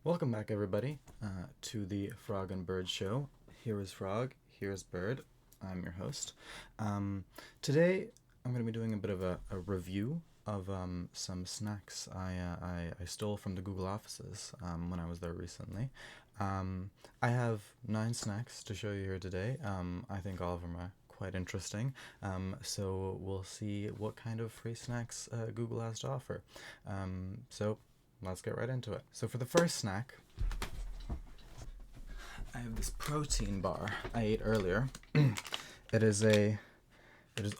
Welcome back, everybody, to the Frog and Bird Show. Here is Frog, here is Bird. I'm your host. Today, I'm going to be doing a bit of a review of some snacks I stole from the Google offices when I was there recently. I have 9 snacks to show you here today. I think all of them are quite interesting. So we'll see what kind of free snacks Google has to offer. So let's get right into it. So for the first snack, I have this protein bar I ate earlier. It is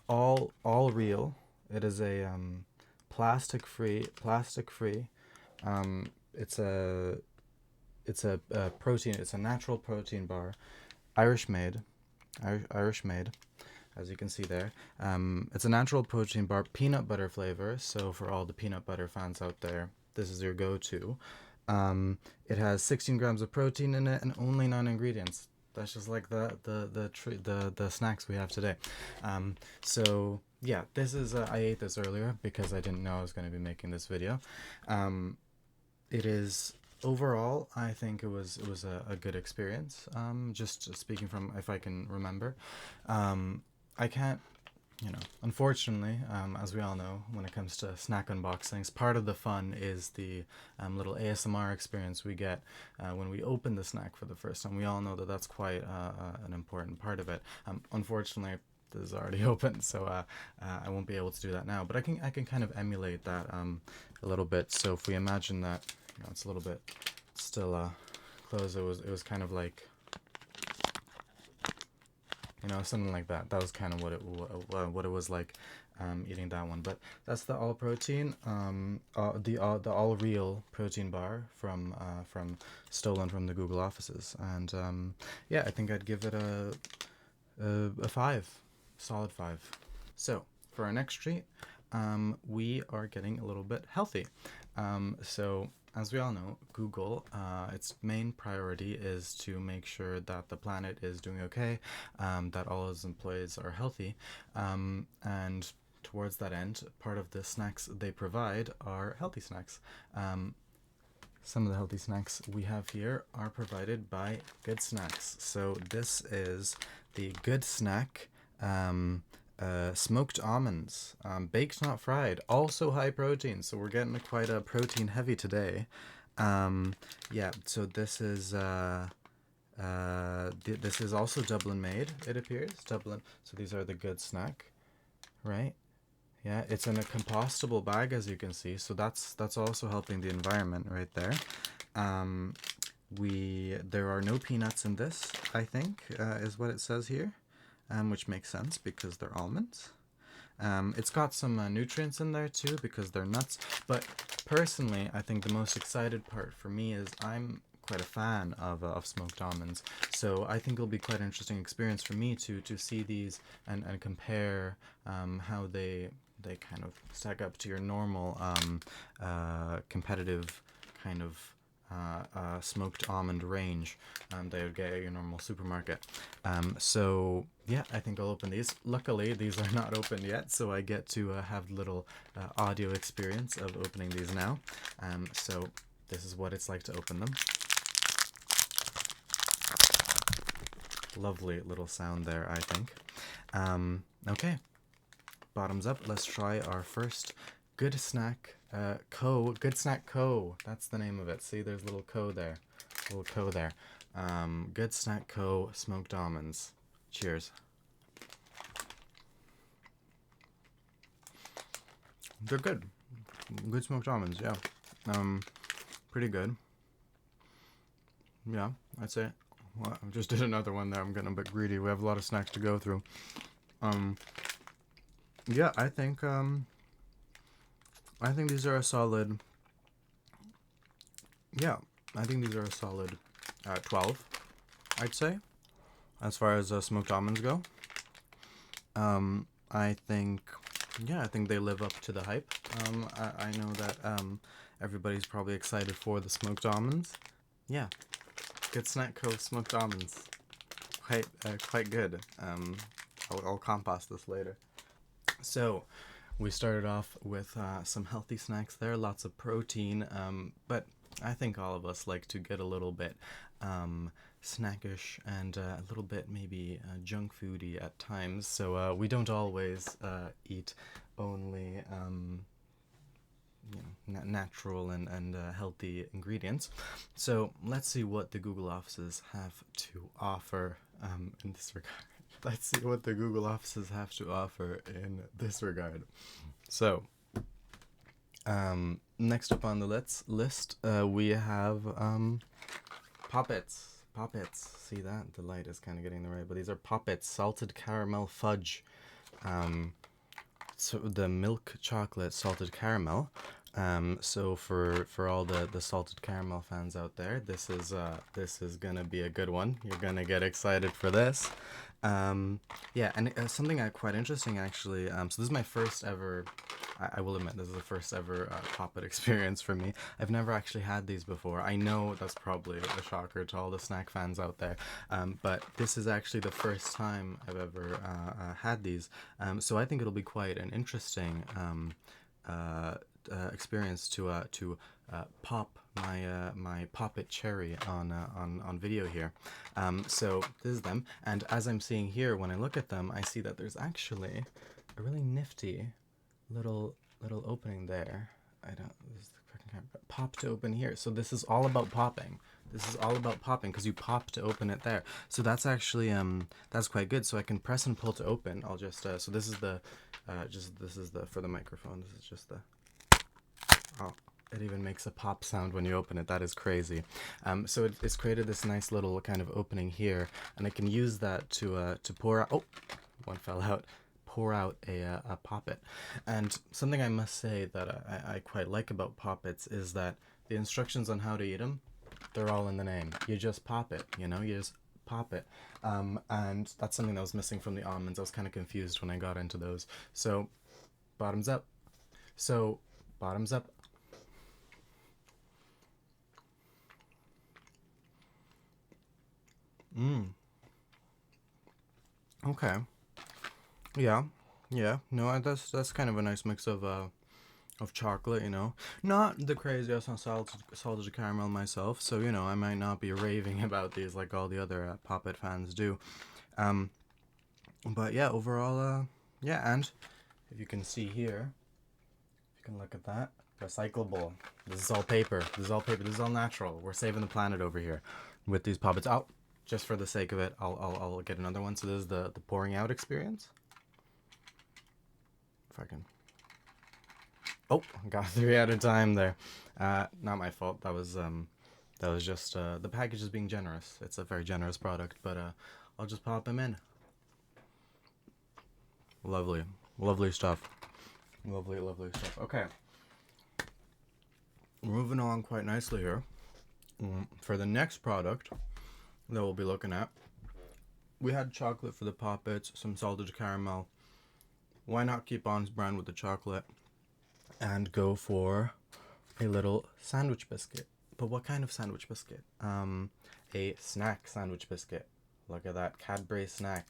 all real. It is a plastic free. It's a protein. It's a natural protein bar, Irish made, Irish made, as you can see there. It's a natural protein bar, peanut butter flavor. So for all the peanut butter fans out there, this is your go-to. It has 16 grams of protein in it and only 9 ingredients. That's just like the snacks we have today. So yeah, this is I ate this earlier because I didn't know I was going to be making this video. It is overall, I think it was a good experience. Just speaking from if I can remember, I can't. Unfortunately, as we all know, when it comes to snack unboxings, part of the fun is the little ASMR experience we get when we open the snack for the first time. We all know that that's quite an important part of it. Unfortunately, this is already open, so I won't be able to do that now. But I can kind of emulate that a little bit. So if we imagine that, it's a little bit still closed, it was kind of like, something like that. That was kind of what it was like eating that one. But that's the all protein, the all real protein bar from stolen from the Google offices. And yeah, I think I'd give it a 5, solid 5. So for our next treat, we are getting a little bit healthy. So as we all know, Google, its main priority is to make sure that the planet is doing okay, that all its employees are healthy, and towards that end, part of the snacks they provide are healthy snacks. Some of the healthy snacks we have here are provided by Good Snacks. So this is the Good Snack smoked almonds, baked not fried, also high protein. So we're getting quite a protein heavy today. Yeah, so this is also Dublin made, it appears. Dublin. So these are the Good Snack, right? Yeah, it's in a compostable bag, as you can see. So that's also helping the environment right there. There are no peanuts in this, I think, is what it says here. Which makes sense because they're almonds. It's got some nutrients in there too because they're nuts. But personally, I think the most excited part for me is I'm quite a fan of smoked almonds. So I think it'll be quite an interesting experience for me to see these and compare how they kind of stack up to your normal competitive kind of smoked almond range that you would get at your normal supermarket. So yeah, I think I'll open these. Luckily, these are not opened yet, so I get to have little audio experience of opening these now. So this is what it's like to open them. Lovely little sound there, I think. Okay, bottoms up. Let's try our first Good Snack Good Snack Co. That's the name of it. See, there's a little co there. Good Snack Co. smoked almonds. Cheers. They're good. Good smoked almonds, yeah. Pretty good. Yeah, I'd say. Well, I just did another one there. I'm getting a bit greedy. We have a lot of snacks to go through. Yeah, I think these are a solid. Yeah, I think these are a solid 12, I'd say, as far as smoked almonds go. I think they live up to the hype. I know that everybody's probably excited for the smoked almonds. Yeah, Good Snack Co. smoked almonds. Quite good. I'll compost this later. So, we started off with some healthy snacks there, lots of protein, but I think all of us like to get a little bit snackish and a little bit maybe junk foody at times. So we don't always eat only natural and healthy ingredients. So let's see what the Google offices have to offer in this regard. Let's see what the Google offices have to offer in this regard. So, next up on the list, we have Poppets. Poppets. See that? The light is kind of getting in the way, but these are Poppets, salted caramel fudge. So the milk chocolate salted caramel. So for all the salted caramel fans out there, this is gonna be a good one. You're gonna get excited for this. Yeah, and something quite interesting actually. So this is my first ever. I will admit this is the first ever Poppet experience for me. I've never actually had these before. I know that's probably a shocker to all the snack fans out there, but this is actually the first time I've ever had these. So I think it'll be quite an interesting experience to pop my Poppet cherry on video here. So this is them, and as I'm seeing here, when I look at them, I see that there's actually a really nifty little opening there. I don't. This is the correct camera. Pop to open here. So this is all about popping. This is all about popping because you pop to open it there. So that's actually that's quite good. So I can press and pull to open. I'll just so this is the this is the for the microphone. This is just the oh. It even makes a pop sound when you open it. That is crazy. So it's created this nice little kind of opening here, and I can use that to pour out. Oh, one fell out. Pour out a Poppet. And something I must say that I quite like about Poppets is that the instructions on how to eat them, they're all in the name. You just pop it, you just pop it. And that's something that was missing from the almonds. I was kind of confused when I got into those. So, bottoms up. So, bottoms up. Okay. Yeah, no, that's kind of a nice mix of chocolate, Not the craziest on salted caramel myself, so I might not be raving about these like all the other Poppet fans do. But yeah, overall, yeah, and if you can see here, if you can look at that, recyclable. This is all paper. This is all paper. This is all natural. We're saving the planet over here with these Poppets. Oh, just for the sake of it, I'll get another one. So this is the pouring out experience. If I can. Oh, got 3 at a time there. Not my fault. That was just the package is being generous. It's a very generous product, but I'll just pop them in. Lovely, lovely stuff. Lovely, lovely stuff. Okay, we're moving along quite nicely here. For the next product that we'll be looking at, we had chocolate for the Poppets, some salted caramel. Why not keep on brand with the chocolate and go for a little sandwich biscuit? But what kind of sandwich biscuit? A snack sandwich biscuit. Look at that, Cadbury snack.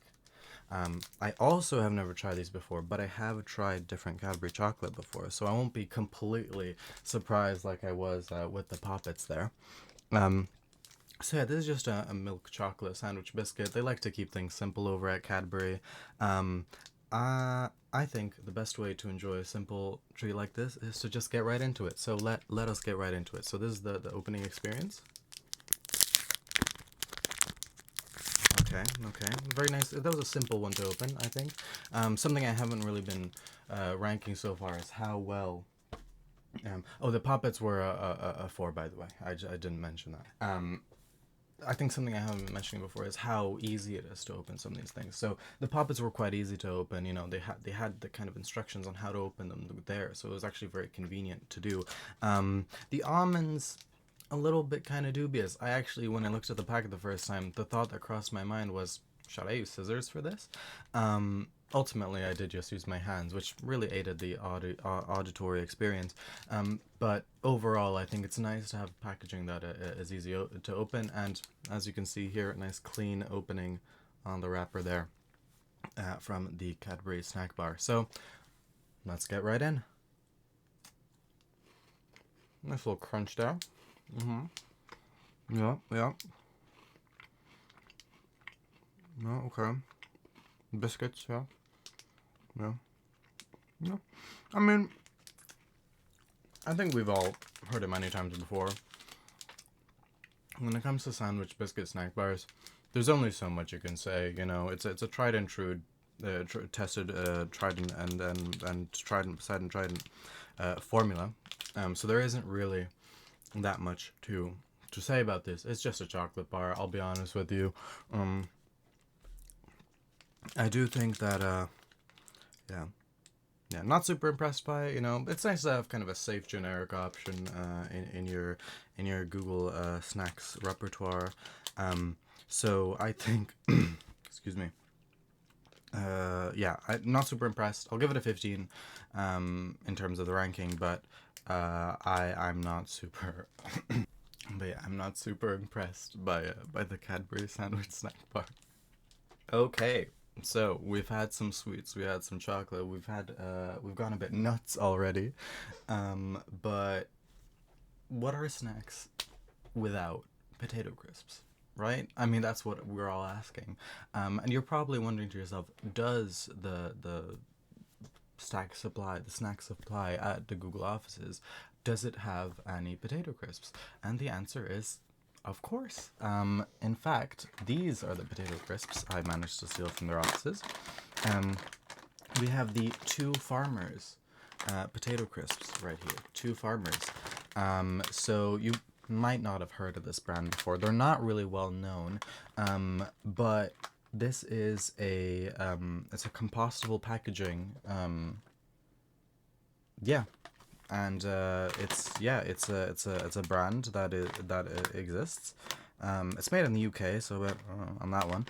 I also have never tried these before, but I have tried different Cadbury chocolate before, so I won't be completely surprised like I was with the Poppets there. So yeah, this is just a milk chocolate sandwich biscuit. They like to keep things simple over at Cadbury. I think the best way to enjoy a simple treat like this is to just get right into it. So let us get right into it. So this is the opening experience. Okay. Very nice. That was a simple one to open, I think. Something I haven't really been ranking so far is how well... the Poppets were a 4, by the way. I didn't mention that. I think something I haven't been mentioning before is how easy it is to open some of these things. So the Poppets were quite easy to open. They had the kind of instructions on how to open them there, so it was actually very convenient to do. The almonds, a little bit kind of dubious. I actually, when I looked at the packet the first time, the thought that crossed my mind was, should I use scissors for this? Ultimately, I did just use my hands, which really aided the auditory experience. But overall, I think it's nice to have packaging that is easy to open. And as you can see here, nice clean opening on the wrapper there from the Cadbury snack bar. So let's get right in. Nice little crunch there. Yeah, yeah. No, okay. Biscuits, yeah. Yeah. Yeah. I mean, I think we've all heard it many times before. When it comes to sandwich biscuit snack bars, there's only so much you can say. You know, it's a tried and true, tested, tried and tried and tried and tried formula. So there isn't really that much to say about this. It's just a chocolate bar. I'll be honest with you. Um, I do think that yeah. Yeah, not super impressed by it. You know, it's nice to have kind of a safe generic option in your Google snacks repertoire. So I think, excuse me. Yeah, not super impressed. I'll give it a 15 in terms of the ranking, but I'm not super. But yeah, I'm not super impressed by the Cadbury sandwich snack bar. Okay, so we've had some sweets, we had some chocolate, we've gone a bit nuts already. But what are snacks without potato crisps? Right? I mean, that's what we're all asking. And you're probably wondering to yourself, does the snack supply at the Google offices, does it have any potato crisps? And the answer is, of course. In fact, these are the potato crisps I managed to steal from their offices. Um, we have the Two Farmers potato crisps right here. Two Farmers. So you might not have heard of this brand before. They're not really well known, but this is it's a compostable packaging. Yeah, and it's a brand that exists. It's made in the UK, so on that one.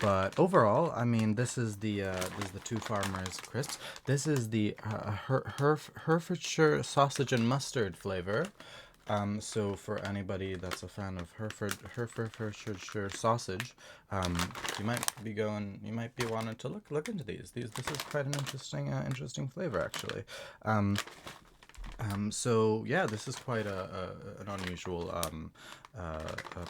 But overall, I mean, this is the Two Farmers crisps. This is the Herefordshire sausage and mustard flavor. So for anybody that's a fan of Herefordshire sausage, you might be wanting to look into these. This is quite an interesting flavor actually. So yeah, this is quite an unusual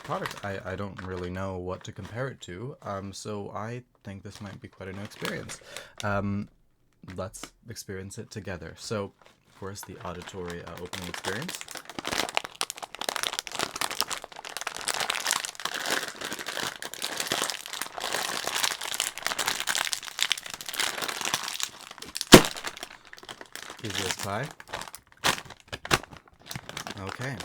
product. I don't really know what to compare it to. So I think this might be quite a new experience. Let's experience it together. So, of course, the auditory opening experience. Easy as pie. Okay.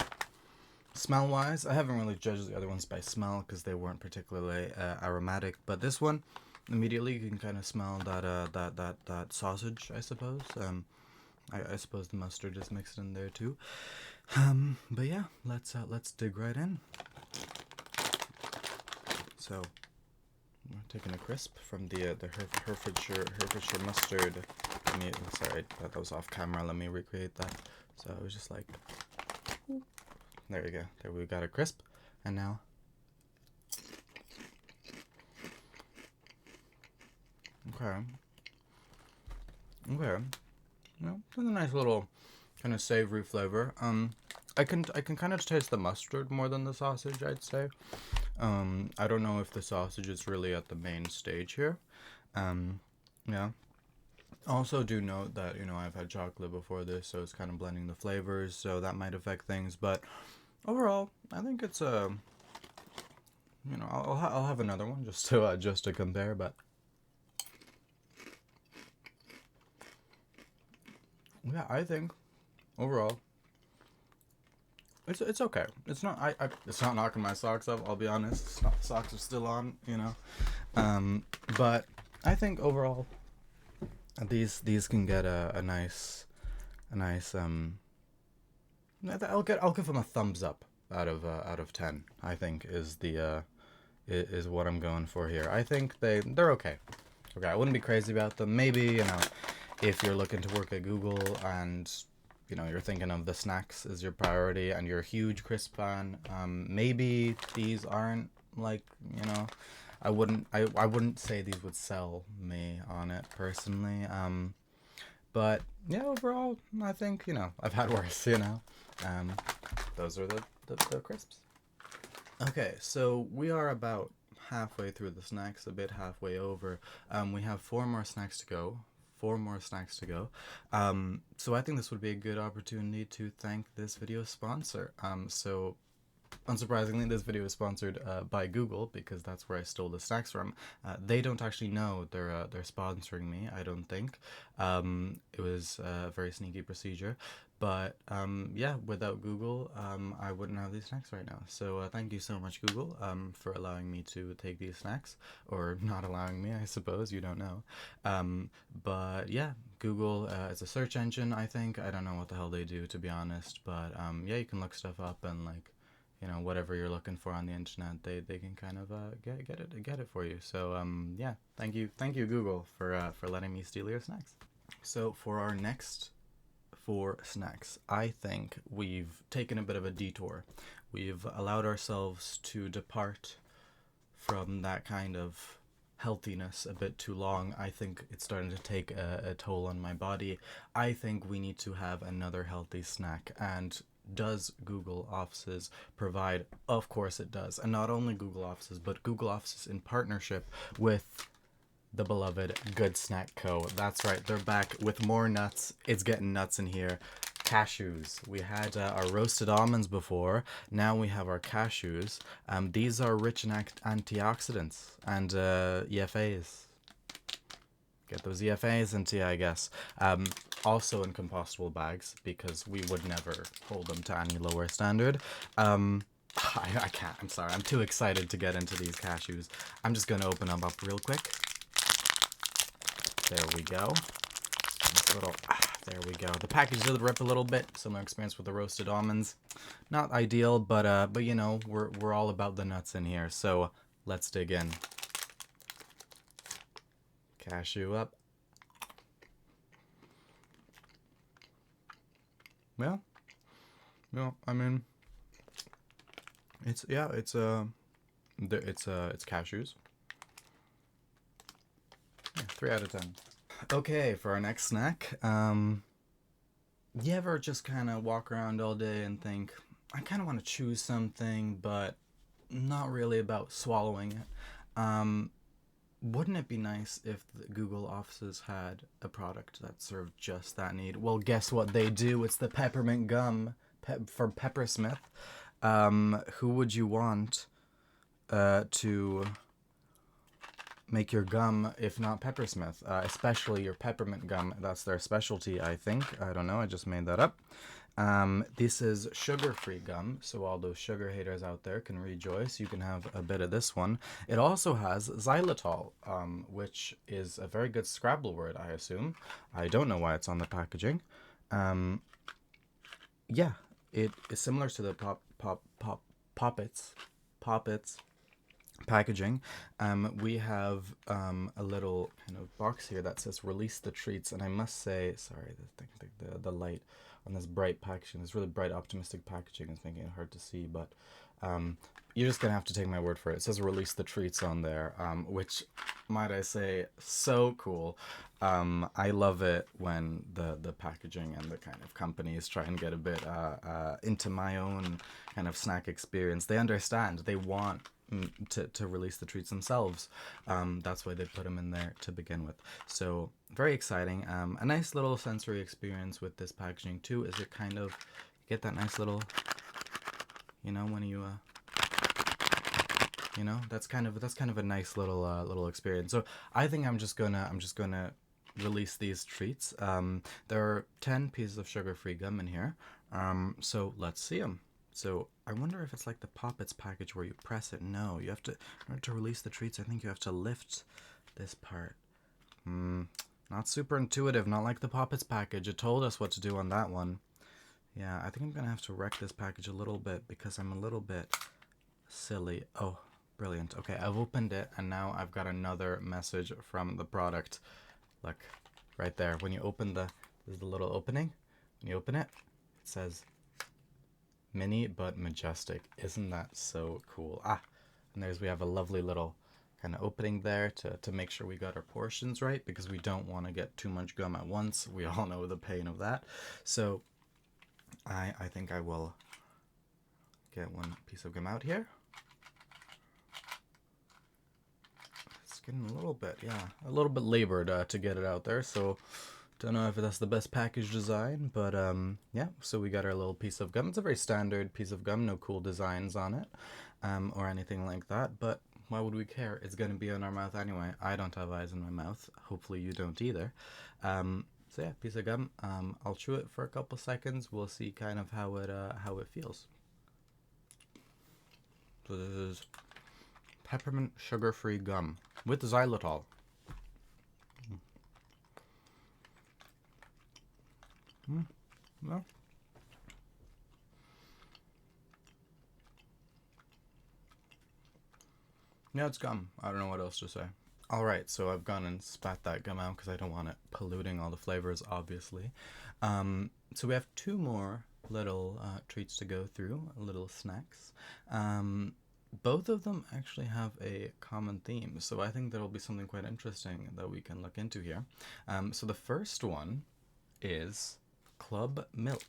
Smell wise, I haven't really judged the other ones by smell because they weren't particularly aromatic, but this one, immediately you can kind of smell that sausage, I suppose. I suppose the mustard is mixed in there too. But yeah, let's dig right in. So, we're taking a crisp from the Herefordshire mustard. Sorry, that was off camera. Let me recreate that. So I was just like, there you go. There we got a crisp, and now. Okay. Okay. No, it's a nice little kind of savory flavor. I can kind of taste the mustard more than the sausage, I'd say. I don't know if the sausage is really at the main stage here. Yeah. Also, do note that I've had chocolate before this, so it's kind of blending the flavors, so that might affect things. But overall, I think it's a. I'll have another one just to compare, but yeah, I think overall it's okay. It's not it's not knocking my socks up. I'll be honest. Socks are still on, but I think overall these can get a nice. I'll give them a thumbs up out of 10. I think is what I'm going for here. I think they're okay. Okay, I wouldn't be crazy about them. Maybe if you're looking to work at Google and you're thinking of the snacks as your priority and you're a huge crisp fan, maybe these aren't like I wouldn't say these would sell me on it personally. But yeah, overall, I think, you know, I've had worse, you know. Um, those are the crisps. Okay, so we are about halfway through the snacks, a bit halfway over. We have four more snacks to go. Four more snacks to go. So I think this would be a good opportunity to thank this video sponsor. So unsurprisingly, this video is sponsored by Google because that's where I stole the snacks from. They don't actually know they're sponsoring me. I don't think. It was a very sneaky procedure, but yeah, without Google, I wouldn't have these snacks right now. So thank you so much, Google, for allowing me to take these snacks, or not allowing me, I suppose. You don't know, but yeah. Google is a search engine, I think. I don't know what the hell they do, to be honest, but yeah, you can look stuff up and like, you know, whatever you're looking for on the internet, they can kind of get it for you. So yeah, thank you Google for letting me steal your snacks. So for our next four snacks, I think we've taken a bit of a detour. We've allowed ourselves to depart from that kind of healthiness a bit too long. I think it's starting to take a toll on my body. I think we need to have another healthy snack. And does Google Offices provide? Of course it does. And not only Google Offices, but Google Offices in partnership with the beloved Good Snack Co. That's right, they're back with more nuts. It's getting nuts in here. Cashews. We had our roasted almonds before. Now we have our cashews. These are rich in antioxidants and EFAs. Get those EFAs into you, I guess. Also in compostable bags because we would never hold them to any lower standard. I can't. I'm sorry. I'm too excited to get into these cashews. I'm just going to open them up real quick. There we go. There we go. The package did rip a little bit. Similar experience with the roasted almonds. Not ideal, but you know, we're all about the nuts in here. So let's dig in. Cashew up. Well, I mean, it's cashews. Yeah, 3 out of 10. Okay, for our next snack, you ever just kind of walk around all day and think, I kind of want to choose something, but not really about swallowing it? Wouldn't it be nice if the Google offices had a product that served just that need? Well, guess what they do? It's the peppermint gum from Peppersmith. Who would you want to make your gum if not Peppersmith? Especially your peppermint gum. That's their specialty, I think. I don't know. I just made that up. This is sugar-free gum, so all those sugar haters out there can rejoice. You can have a bit of this one. It also has xylitol, which is a very good Scrabble word, I assume. I don't know why it's on the packaging. Yeah, it is similar to the Poppets packaging. We have a little kind of box here that says "Release the treats," and I must say, sorry, the light on this bright packaging, this really bright, optimistic packaging is making it hard to see, but you're just gonna have to take my word for it. It says "Release the treats" on there, which, might I say, so cool. I love it when the packaging and the kind of companies try and get a bit into my own kind of snack experience. They understand. They want to release the treats themselves. That's why they put them in there to begin with. So very exciting. A nice little sensory experience with this packaging too. Is it kind of get that nice little, you know, when you you know, that's kind of a nice little little experience. So I think I'm just gonna release these treats. There are 10 pieces of sugar-free gum in here. So let's see them. So I wonder if it's like the Poppets package where you press it. No, you have to, in order to release the treats, I think you have to lift this part. Not super intuitive, not like the Poppets package. It told us what to do on that one. Yeah, I think I'm gonna have to wreck this package a little bit because I'm a little bit silly. Oh, brilliant. Okay, I've opened it and now I've got another message from the product. Look, right there. When you open this is the little opening. When you open it, it says mini but majestic. Isn't that so cool? And we have a lovely little kind of opening there to make sure we got our portions right, because we don't want to get too much gum at once. We all know the pain of that. So I think I will get one piece of gum out here. It's getting a little bit, yeah, a little bit labored to get it out there, so don't know if that's the best package design, but yeah, so we got our little piece of gum. It's a very standard piece of gum, no cool designs on it or anything like that, but why would we care? It's going to be in our mouth anyway. I don't have eyes in my mouth. Hopefully you don't either. So yeah, piece of gum. I'll chew it for a couple seconds. We'll see kind of how it feels. So this is peppermint sugar-free gum with xylitol. Well, yeah, it's gum. I don't know what else to say. Alright, so I've gone and spat that gum out because I don't want it polluting all the flavors, obviously. So we have two more little treats to go through, little snacks. Both of them actually have a common theme, so I think that'll be something quite interesting that we can look into here. So the first one is Club Milk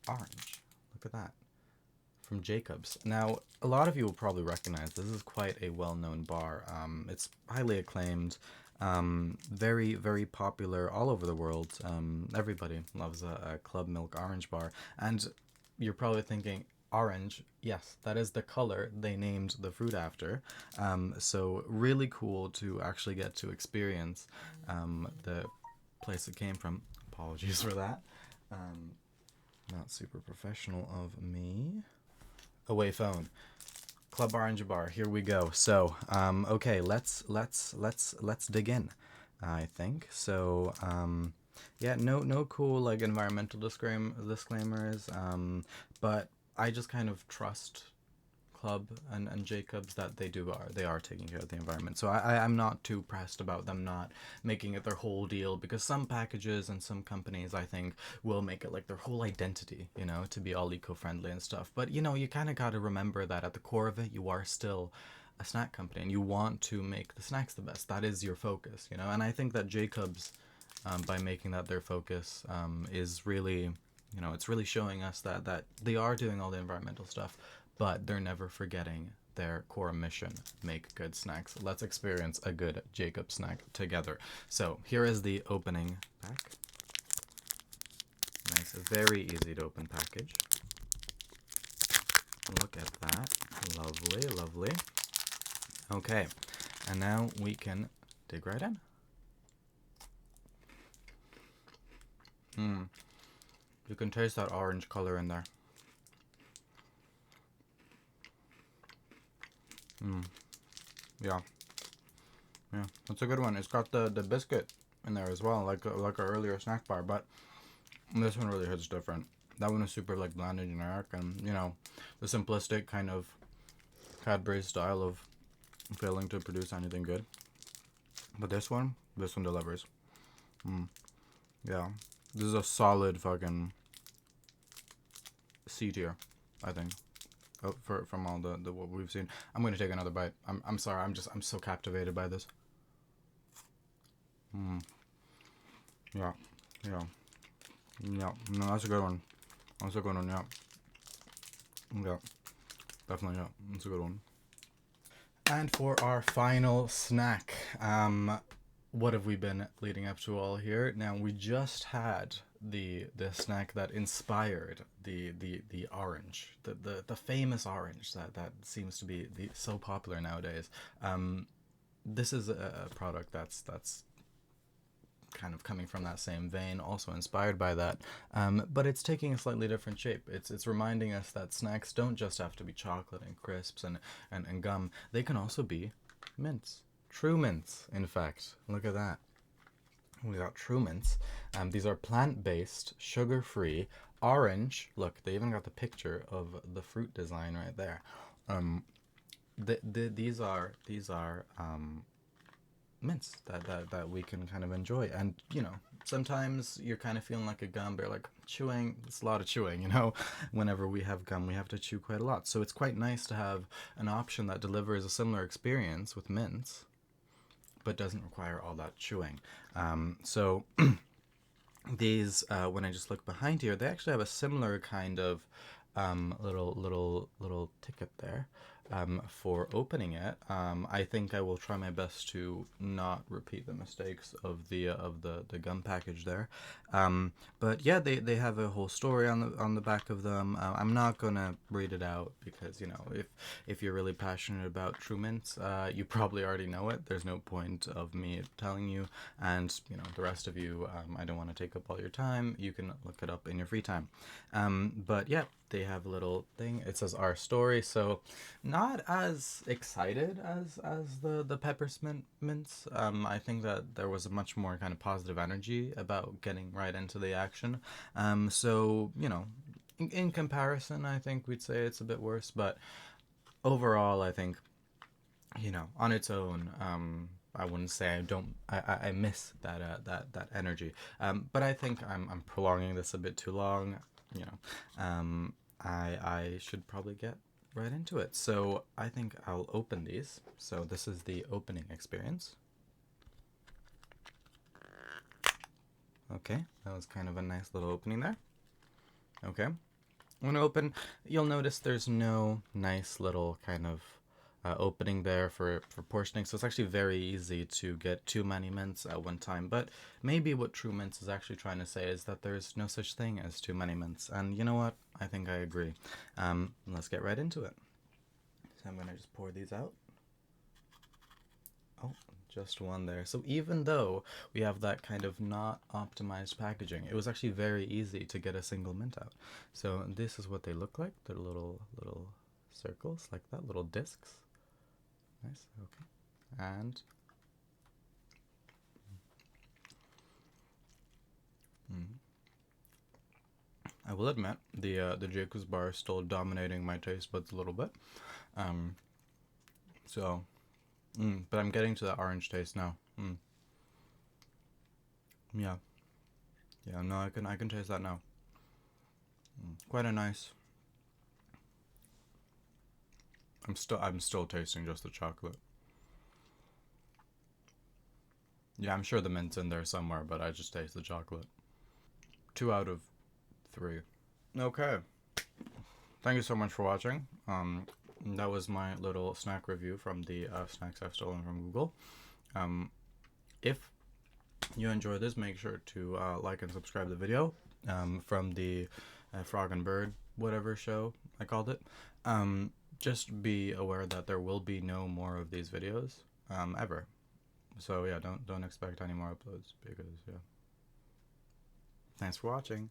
Orange. Look at that. From Jacobs. Now, a lot of you will probably recognize this is quite a well-known bar. It's highly acclaimed, very, very popular all over the world. Everybody loves a Club Milk Orange bar. And you're probably thinking, orange, yes, that is the color they named the fruit after. So really cool to actually get to experience the place it came from. Apologies for that. Not super professional of me. Away phone. Club Orange Bar. Here we go. So, okay, let's dig in. I think so. Yeah, no cool like environmental disclaimers. But I just kind of trust Club and Jacobs that they are taking care of the environment. So I'm not too pressed about them not making it their whole deal, because some packages and some companies I think will make it like their whole identity, you know, to be all eco-friendly and stuff. But you know, you kind of got to remember that at the core of it, you are still a snack company and you want to make the snacks the best. That is your focus, you know. And I think that Jacobs, by making that their focus, is really, you know, it's really showing us that they are doing all the environmental stuff, but they're never forgetting their core mission: make good snacks. Let's experience a good Jacob snack together. So here is the opening pack. Nice, very easy to open package. Look at that. Lovely, lovely. Okay, and now we can dig right in. You can taste that orange color in there. Yeah, that's a good one. It's got the biscuit in there as well, like our earlier snack bar, but this one really hits different. That one is super like bland and generic, and you know, the simplistic kind of Cadbury style of failing to produce anything good. But this one delivers. Yeah, this is a solid fucking C tier, I think. From all the what we've seen. I'm gonna take another bite. I'm sorry. I'm so captivated by this. Yeah, yeah, yeah. No, that's a good one. That's a good one. Yeah, yeah, definitely. Yeah, that's a good one. And for our final snack, what have we been leading up to all here? Now we just had the snack that inspired the orange, the famous orange that seems to be so popular nowadays. This is a product that's kind of coming from that same vein, also inspired by that, but it's taking a slightly different shape. It's reminding us that snacks don't just have to be chocolate and crisps and gum. They can also be mints. True mints, in fact. Look at that. We got True Mints. These are plant-based, sugar-free, orange. Look, they even got the picture of the fruit design right there. These are mints that we can kind of enjoy. And you know, sometimes you're kind of feeling like a gum bear, like chewing. It's a lot of chewing, you know. Whenever we have gum, we have to chew quite a lot, so it's quite nice to have an option that delivers a similar experience with mints but doesn't require all that chewing. So these, when I just look behind here, they actually have a similar kind of little ticket there for opening it. I think I will try my best to not repeat the mistakes of the gum package there. But yeah, they have a whole story on the back of them. I'm not gonna read it out because, you know, if you're really passionate about True Mints, you probably already know it. There's no point of me telling you, and you know, the rest of you, I don't want to take up all your time. You can look it up in your free time. But yeah, they have a little thing. It says our story, so not as excited as the peppermint mints. I think that there was a much more kind of positive energy about getting right into the action. So you know, in comparison, I think we'd say it's a bit worse, but overall, I think, you know, on its own, I wouldn't say I don't. I miss that energy. But I think I'm prolonging this a bit too long. You know, I should probably get right into it. So I think I'll open these. So this is the opening experience. Okay, that was kind of a nice little opening there. Okay, when I open, you'll notice there's no nice little kind of opening there for portioning, so it's actually very easy to get too many mints at one time. But maybe what True Mints is actually trying to say is that there's no such thing as too many mints, and you know what? I think I agree. Let's get right into it. So I'm gonna just pour these out. Oh, just one there. So even though we have that kind of not optimized packaging, it was actually very easy to get a single mint out. So this is what they look like. They're little circles like that, little discs. Nice. Okay. And I will admit the Jacob's bar is still dominating my taste buds a little bit. Um, so, but I'm getting to that orange taste now. Yeah, yeah. No, I can taste that now. Quite a nice. I'm still tasting just the chocolate. Yeah, I'm sure the mint's in there somewhere, but I just taste the chocolate. 2 out of 3. Okay. Thank you so much for watching. That was my little snack review from the snacks I've stolen from Google. If you enjoyed this, make sure to like and subscribe the video from the Frog and Bird whatever show I called it. Just be aware that there will be no more of these videos ever. So yeah, don't expect any more uploads because yeah. Thanks for watching.